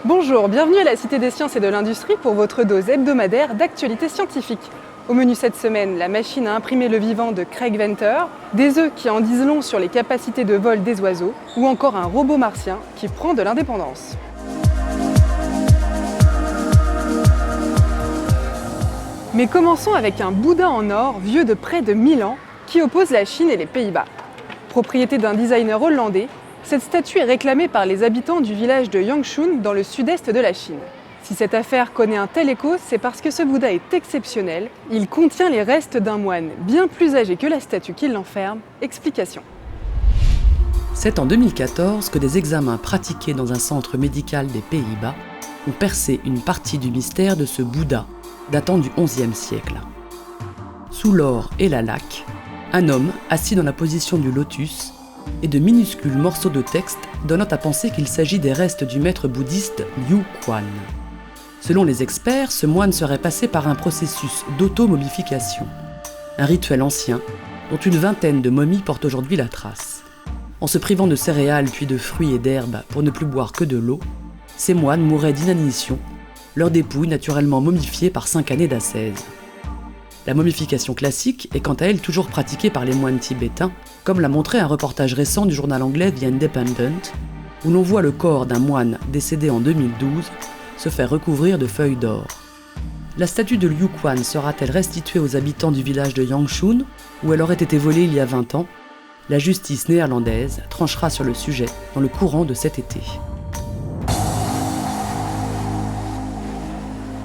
Bonjour, bienvenue à la Cité des Sciences et de l'Industrie pour votre dose hebdomadaire d'actualité scientifique. Au menu cette semaine, la machine à imprimer le vivant de Craig Venter, des œufs qui en disent long sur les capacités de vol des oiseaux, ou encore un robot martien qui prend de l'indépendance. Mais commençons avec un Bouddha en or vieux de près de 1000 ans qui oppose la Chine et les Pays-Bas. Propriété d'un designer hollandais, cette statue est réclamée par les habitants du village de Yangshun dans le sud-est de la Chine. Si cette affaire connaît un tel écho, c'est parce que ce Bouddha est exceptionnel. Il contient les restes d'un moine bien plus âgé que la statue qui l'enferme. Explication. C'est en 2014 que des examens pratiqués dans un centre médical des Pays-Bas ont percé une partie du mystère de ce Bouddha datant du XIe siècle. Sous l'or et la laque, un homme assis dans la position du lotus et de minuscules morceaux de texte donnant à penser qu'il s'agit des restes du maître bouddhiste Liu Quan. Selon les experts, ce moine serait passé par un processus d'auto-momification, un rituel ancien dont une vingtaine de momies portent aujourd'hui la trace. En se privant de céréales puis de fruits et d'herbes pour ne plus boire que de l'eau, ces moines mouraient d'inanition, leurs dépouilles naturellement momifiées par 5 années d'ascèse. La momification classique est quant à elle toujours pratiquée par les moines tibétains, comme l'a montré un reportage récent du journal anglais The Independent, où l'on voit le corps d'un moine décédé en 2012 se faire recouvrir de feuilles d'or. La statue de Liu Quan sera-t-elle restituée aux habitants du village de Yangshun, où elle aurait été volée il y a 20 ans ? La justice néerlandaise tranchera sur le sujet dans le courant de cet été.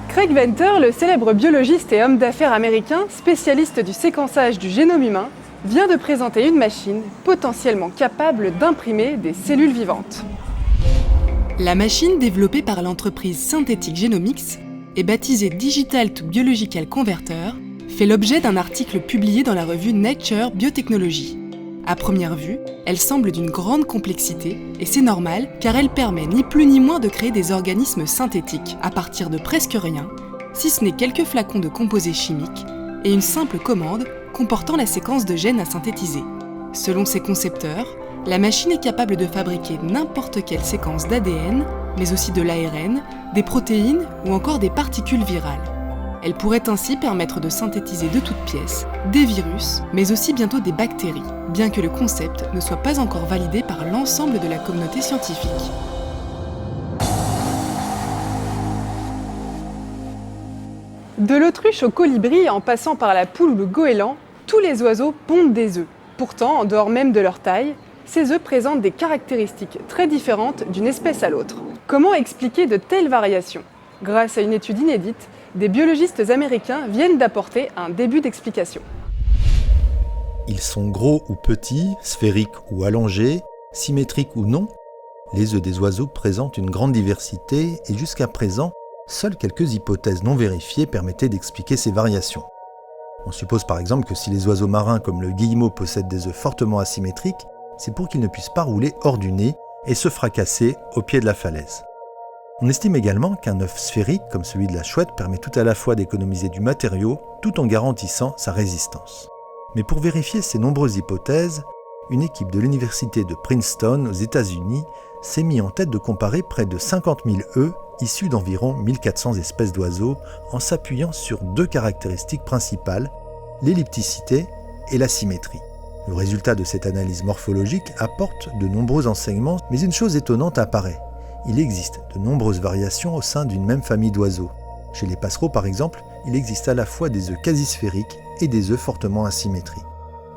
Craig Venter, le célèbre biologiste et homme d'affaires américain, spécialiste du séquençage du génome humain, vient de présenter une machine potentiellement capable d'imprimer des cellules vivantes. La machine, développée par l'entreprise Synthetic Genomics et baptisée Digital to Biological Converter, fait l'objet d'un article publié dans la revue Nature Biotechnology. À première vue, elle semble d'une grande complexité, et c'est normal car elle permet ni plus ni moins de créer des organismes synthétiques à partir de presque rien, si ce n'est quelques flacons de composés chimiques et une simple commande comportant la séquence de gènes à synthétiser. Selon ses concepteurs, la machine est capable de fabriquer n'importe quelle séquence d'ADN, mais aussi de l'ARN, des protéines ou encore des particules virales. Elle pourrait ainsi permettre de synthétiser de toutes pièces des virus, mais aussi bientôt des bactéries, bien que le concept ne soit pas encore validé par l'ensemble de la communauté scientifique. De l'autruche au colibri, en passant par la poule ou le goéland, tous les oiseaux pondent des œufs. Pourtant, en dehors même de leur taille, ces œufs présentent des caractéristiques très différentes d'une espèce à l'autre. Comment expliquer de telles variations ? Grâce à une étude inédite, des biologistes américains viennent d'apporter un début d'explication. Ils sont gros ou petits, sphériques ou allongés, symétriques ou non. Les œufs des oiseaux présentent une grande diversité et jusqu'à présent, seules quelques hypothèses non vérifiées permettaient d'expliquer ces variations. On suppose par exemple que si les oiseaux marins comme le guillemot possèdent des œufs fortement asymétriques, c'est pour qu'ils ne puissent pas rouler hors du nid et se fracasser au pied de la falaise. On estime également qu'un œuf sphérique comme celui de la chouette permet tout à la fois d'économiser du matériau tout en garantissant sa résistance. Mais pour vérifier ces nombreuses hypothèses, une équipe de l'université de Princeton aux États-Unis s'est mis en tête de comparer près de 50 000 œufs issus d'environ 1400 espèces d'oiseaux en s'appuyant sur 2 caractéristiques principales, l'ellipticité et la symétrie. Le résultat de cette analyse morphologique apporte de nombreux enseignements, mais une chose étonnante apparaît. Il existe de nombreuses variations au sein d'une même famille d'oiseaux. Chez les passereaux par exemple, il existe à la fois des œufs quasi sphériques et des œufs fortement asymétriques.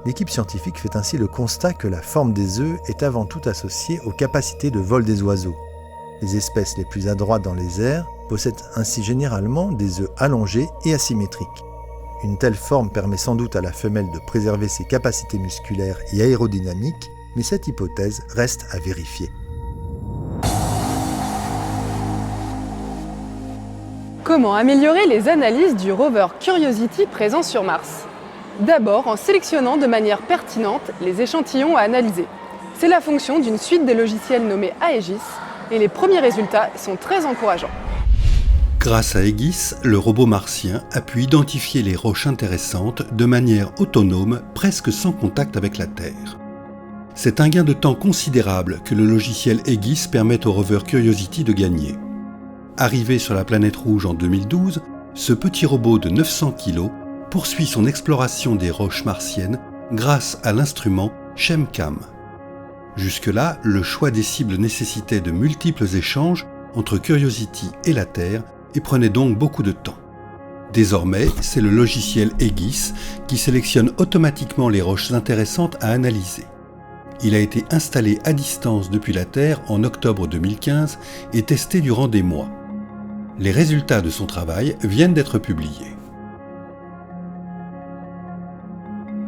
L'équipe scientifique fait ainsi le constat que la forme des œufs est avant tout associée aux capacités de vol des oiseaux. Les espèces les plus adroites dans les airs possèdent ainsi généralement des œufs allongés et asymétriques. Une telle forme permet sans doute à la femelle de préserver ses capacités musculaires et aérodynamiques, mais cette hypothèse reste à vérifier. Comment améliorer les analyses du rover Curiosity présent sur Mars ? D'abord en sélectionnant de manière pertinente les échantillons à analyser. C'est la fonction d'une suite de logiciels nommée Aegis, et les premiers résultats sont très encourageants. Grâce à Aegis, le robot martien a pu identifier les roches intéressantes de manière autonome, presque sans contact avec la Terre. C'est un gain de temps considérable que le logiciel Aegis permet au rover Curiosity de gagner. Arrivé sur la planète rouge en 2012, ce petit robot de 900 kg poursuit son exploration des roches martiennes grâce à l'instrument SHEMCAM. Jusque-là, le choix des cibles nécessitait de multiples échanges entre Curiosity et la Terre et prenait donc beaucoup de temps. Désormais, c'est le logiciel Aegis qui sélectionne automatiquement les roches intéressantes à analyser. Il a été installé à distance depuis la Terre en octobre 2015 et testé durant des mois. Les résultats de son travail viennent d'être publiés.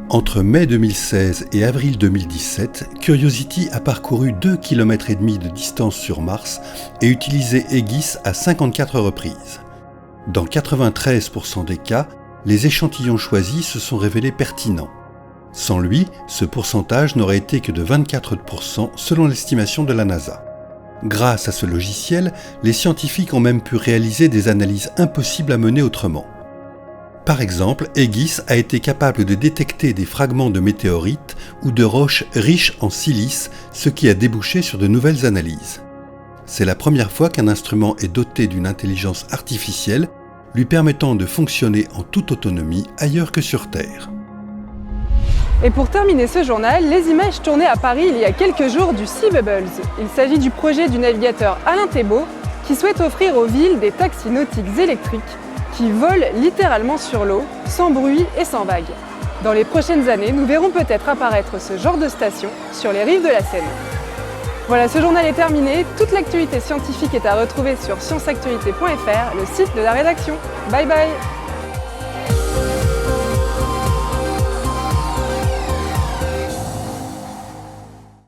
Entre mai 2016 et avril 2017, Curiosity a parcouru 2,5 km de distance sur Mars et utilisé Aegis à 54 reprises. Dans 93% des cas, les échantillons choisis se sont révélés pertinents. Sans lui, ce pourcentage n'aurait été que de 24% selon l'estimation de la NASA. Grâce à ce logiciel, les scientifiques ont même pu réaliser des analyses impossibles à mener autrement. Par exemple, Aegis a été capable de détecter des fragments de météorites ou de roches riches en silice, ce qui a débouché sur de nouvelles analyses. C'est la première fois qu'un instrument est doté d'une intelligence artificielle, lui permettant de fonctionner en toute autonomie ailleurs que sur Terre. Et pour terminer ce journal, les images tournées à Paris il y a quelques jours du Sea Bubbles. Il s'agit du projet du navigateur Alain Thébault qui souhaite offrir aux villes des taxis nautiques électriques qui volent littéralement sur l'eau, sans bruit et sans vagues. Dans les prochaines années, nous verrons peut-être apparaître ce genre de station sur les rives de la Seine. Voilà, ce journal est terminé. Toute l'actualité scientifique est à retrouver sur scienceactualité.fr, le site de la rédaction. Bye bye!